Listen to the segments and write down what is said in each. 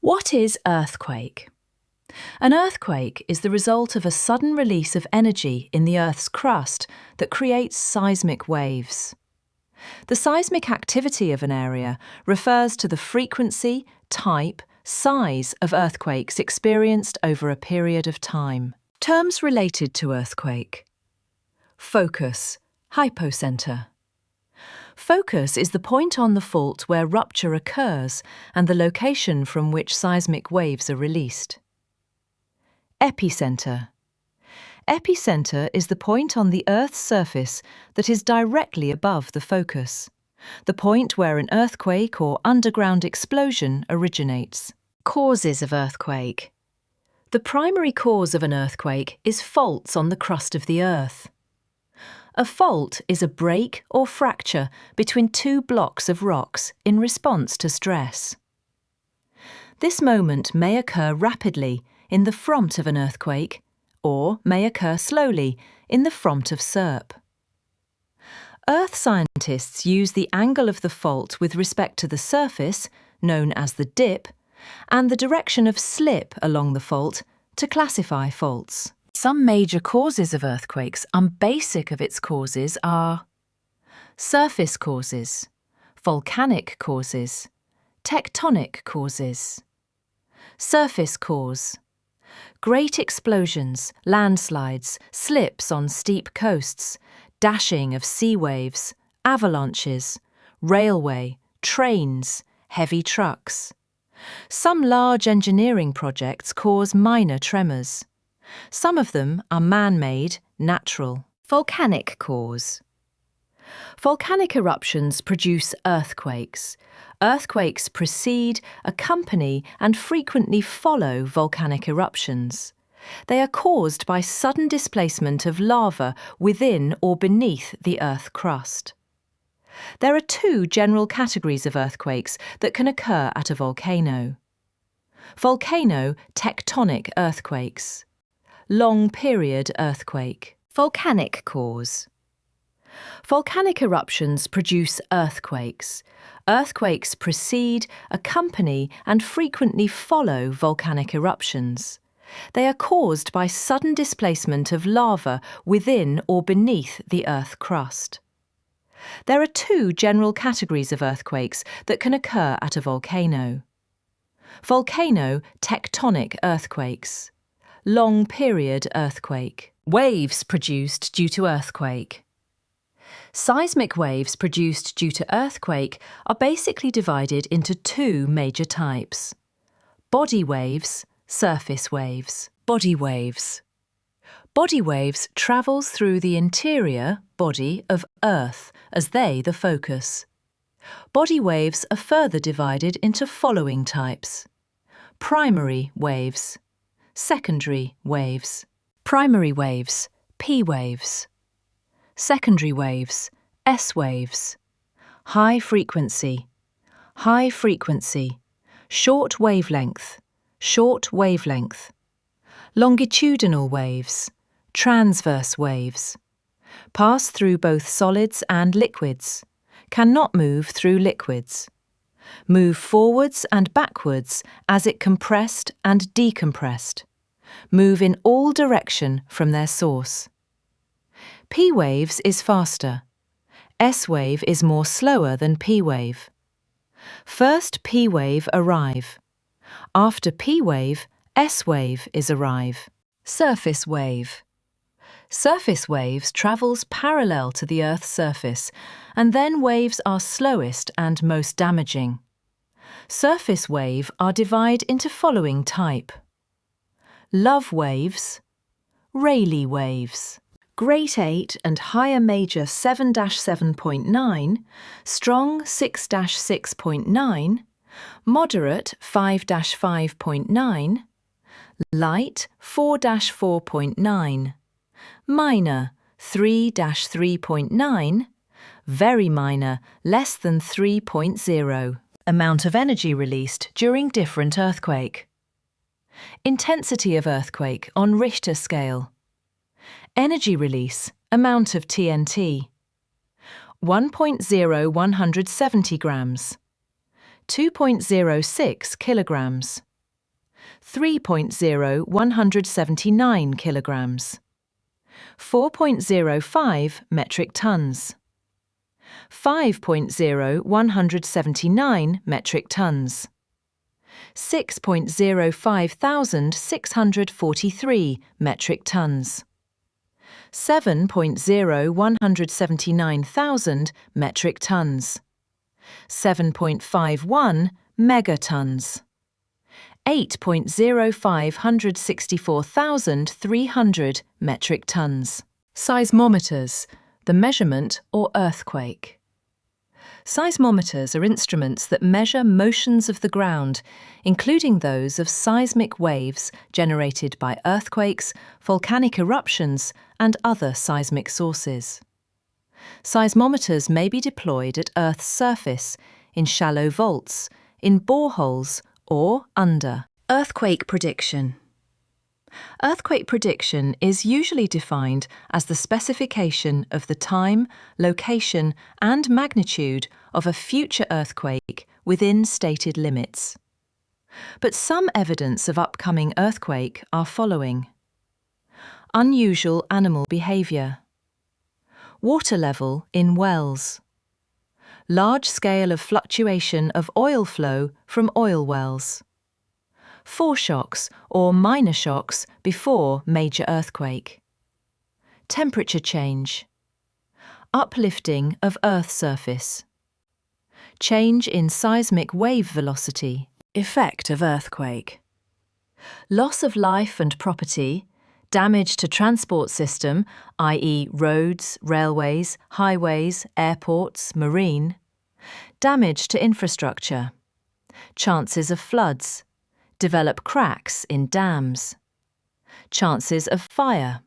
What is earthquake? An earthquake is the result of a sudden release of energy in the Earth's crust that creates seismic waves. The seismic activity of an area refers to the frequency, type, size of earthquakes experienced over a period of time. Terms related to earthquake. Focus, hypocenter. Focus is the point on the fault where rupture occurs and the location from which seismic waves are released. Epicenter. Epicenter is the point on the Earth's surface that is directly above the focus, the point where an earthquake or underground explosion originates. Causes of earthquake. The primary cause of an earthquake is faults on the crust of the Earth. A fault is a break or fracture between two blocks of rocks in response to stress. This moment may occur rapidly in the front of an earthquake, or may occur slowly in the front of SERP. Earth scientists use the angle of the fault with respect to the surface, known as the dip, and the direction of slip along the fault to classify faults. Some major causes of earthquakes and basic of its causes are surface causes, volcanic causes, tectonic causes. Surface cause: great explosions, landslides, slips on steep coasts, dashing of sea waves, avalanches, railway, trains, heavy trucks. Some large engineering projects cause minor tremors. Some of them are man-made, natural. Volcanic cause. Volcanic eruptions produce earthquakes. Earthquakes precede, accompany, and frequently follow volcanic eruptions. They are caused by sudden displacement of lava within or beneath the Earth crust. There are two general categories of earthquakes that can occur at a volcano. Volcano-tectonic earthquakes. Long-period earthquake. Volcanic cause. Volcanic eruptions produce earthquakes. Earthquakes precede, accompany, and frequently follow volcanic eruptions. They are caused by sudden displacement of lava within or beneath the Earth crust. There are two general categories of earthquakes that can occur at a volcano. Volcano-tectonic earthquakes. Long-period earthquake. Waves produced due to earthquake. Seismic waves produced due to earthquake are basically divided into two major types: body waves, surface waves. Body waves. Body waves travels through the interior body of Earth as they the focus. Body waves are further divided into following types: primary waves, secondary waves. Primary waves, P waves. Secondary waves, S waves. High frequency, short wavelength, short wavelength. Longitudinal waves, transverse waves. Pass through both solids and liquids, cannot move through liquids. Move forwards and backwards as it compressed and decompressed. Move in all direction from their source. P waves is faster. S wave is more slower than P wave. First P wave arrive. After P wave, S wave is arrive. Surface wave. Surface waves travels parallel to the Earth's surface, and then waves are slowest and most damaging. Surface wave are divided into following type: love waves, Rayleigh waves. Great 8 and higher major 7-7.9, strong 6-6.9, moderate 5-5.9, light 4-4.9, minor 3-3.9, very minor less than 3.0. Amount of energy released during different earthquake. Intensity of earthquake on Richter scale. Energy release, amount of TNT. 1.0170 grams. 2.06 kilograms. 3.0 179 kilograms, 4.05 metric tons, 5.0 179 metric tons, 6.05643 metric tons, 7.0 179,000 metric tons, 7.51 megatons, 8.0564,300 metric tons. Seismometers, the measurement or earthquake. Seismometers are instruments that measure motions of the ground, including those of seismic waves generated by earthquakes, volcanic eruptions, and other seismic sources. Seismometers may be deployed at Earth's surface, in shallow vaults, in boreholes, or under. Earthquake prediction. Earthquake prediction is usually defined as the specification of the time, location, and magnitude of a future earthquake within stated limits. But some evidence of upcoming earthquake are following: unusual animal behaviour, water level in wells, large scale of fluctuation of oil flow from oil wells, foreshocks or minor shocks before major earthquake, temperature change, uplifting of Earth surface, change in seismic wave velocity, effect of earthquake, loss of life and property, damage to transport system, i.e. roads, railways, highways, airports, marine, damage to infrastructure, chances of floods, develop cracks in dams, chances of fire,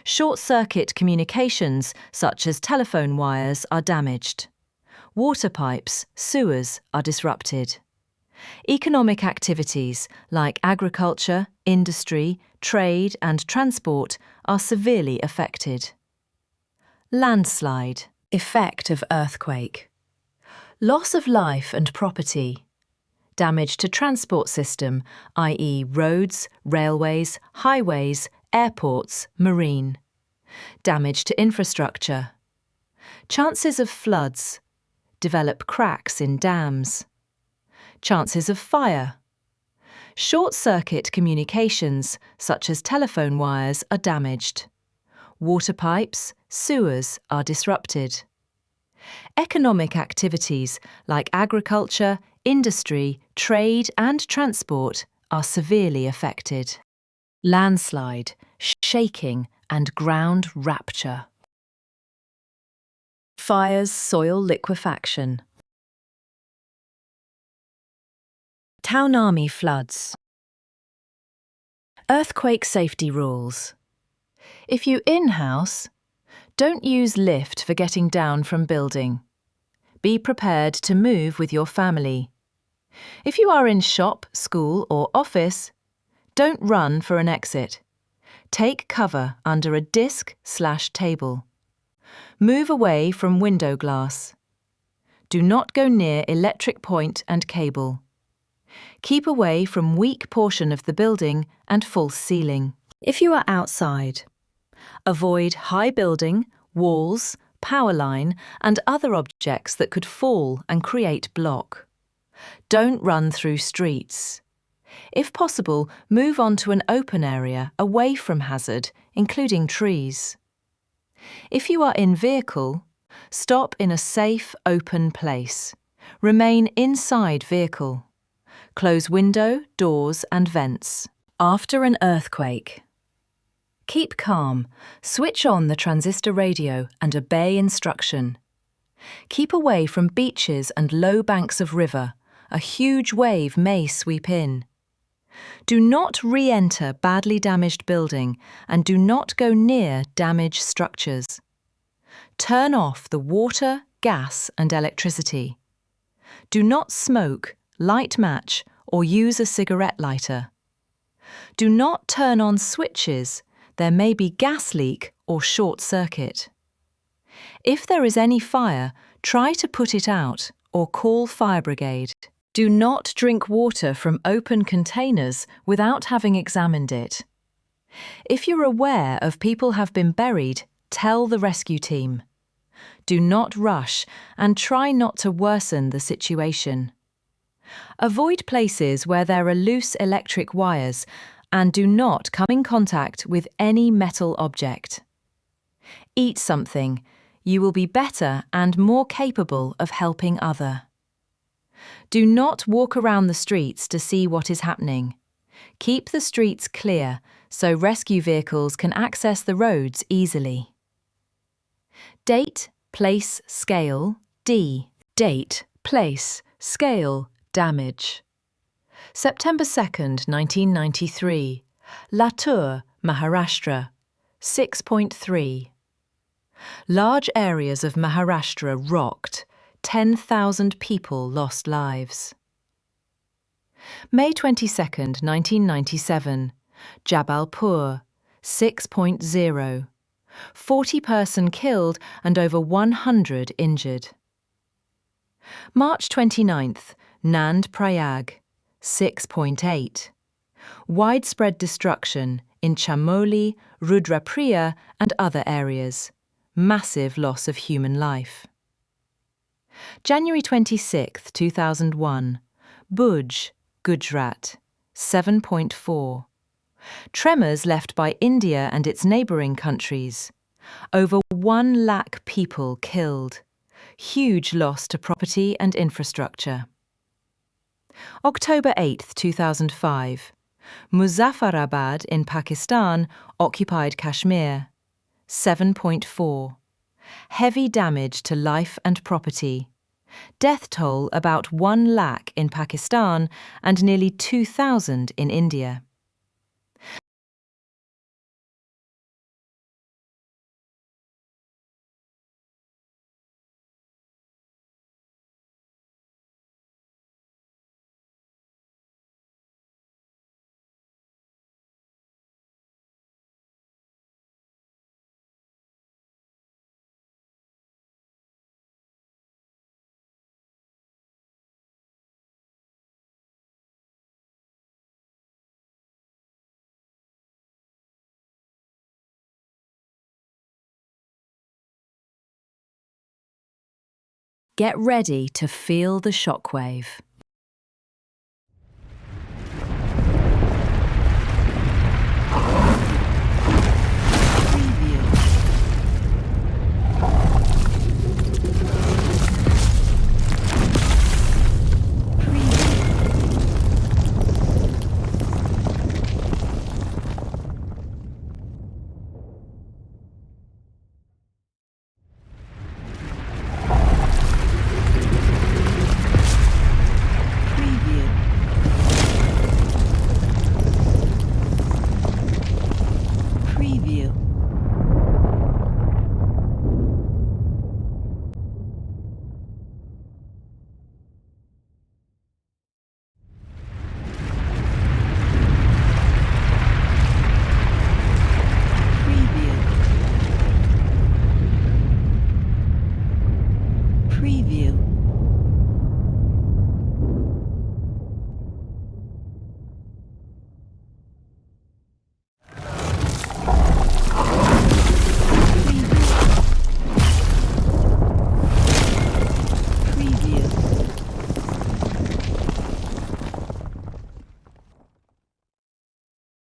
short-circuit communications such as telephone wires are damaged, water pipes, sewers are disrupted, economic activities like agriculture, industry, trade and transport are severely affected. Landslide, effect of earthquake, loss of life and property, damage to transport system, i.e. roads, railways, highways, airports, marine, damage to infrastructure, chances of floods, develop cracks in dams, chances of fire, short-circuit communications such as telephone wires are damaged, water pipes, sewers are disrupted. Economic activities like agriculture, industry, trade and transport are severely affected. Landslide, shaking and ground rupture. Fires, soil liquefaction. Taunami floods. Earthquake safety rules. If you in-house, don't use lift for getting down from building. Be prepared to move with your family. If you are in shop, school or office, don't run for an exit. Take cover under a desk/table. Move away from window glass. Do not go near electric point and cable. Keep away from weak portion of the building and false ceiling. If you are outside, avoid high building, walls, power line and other objects that could fall and create block. Don't run through streets. If possible, move on to an open area away from hazard, including trees. If you are in vehicle, stop in a safe, open place. Remain inside vehicle. Close window, doors and vents. After an earthquake, keep calm, switch on the transistor radio and obey instruction. Keep away from beaches and low banks of river. A huge wave may sweep in. Do not re-enter badly damaged building and do not go near damaged structures. Turn off the water, gas and electricity. Do not smoke, light match or use a cigarette lighter. Do not turn on switches. There may be gas leak or short circuit. If there is any fire, try to put it out or call fire brigade. Do not drink water from open containers without having examined it. If you're aware of people have been buried, tell the rescue team. Do not rush and try not to worsen the situation. Avoid places where there are loose electric wires and do not come in contact with any metal object. Eat something. You will be better and more capable of helping others. Do not walk around the streets to see what is happening. Keep the streets clear so rescue vehicles can access the roads easily. Date, place, scale, D. Date, place, scale, damage. September 2nd, 1993. Latur, Maharashtra, 6.3. Large areas of Maharashtra rocked. 10,000 people lost lives. May 22nd, 1997. Jabalpur, 6.0. 40-person killed and over 100 injured. March 29th, Nand Prayag, 6.8. Widespread destruction in Chamoli, Rudrapriya and other areas. Massive loss of human life. January 26, 2001. Bhuj, Gujarat, 7.4. Tremors left by India and its neighbouring countries. Over 1 lakh people killed. Huge loss to property and infrastructure. October 8, 2005. Muzaffarabad in Pakistan occupied Kashmir. 7.4. Heavy damage to life and property. Death toll about 1 lakh in Pakistan and nearly 2,000 in India. Get ready to feel the shockwave.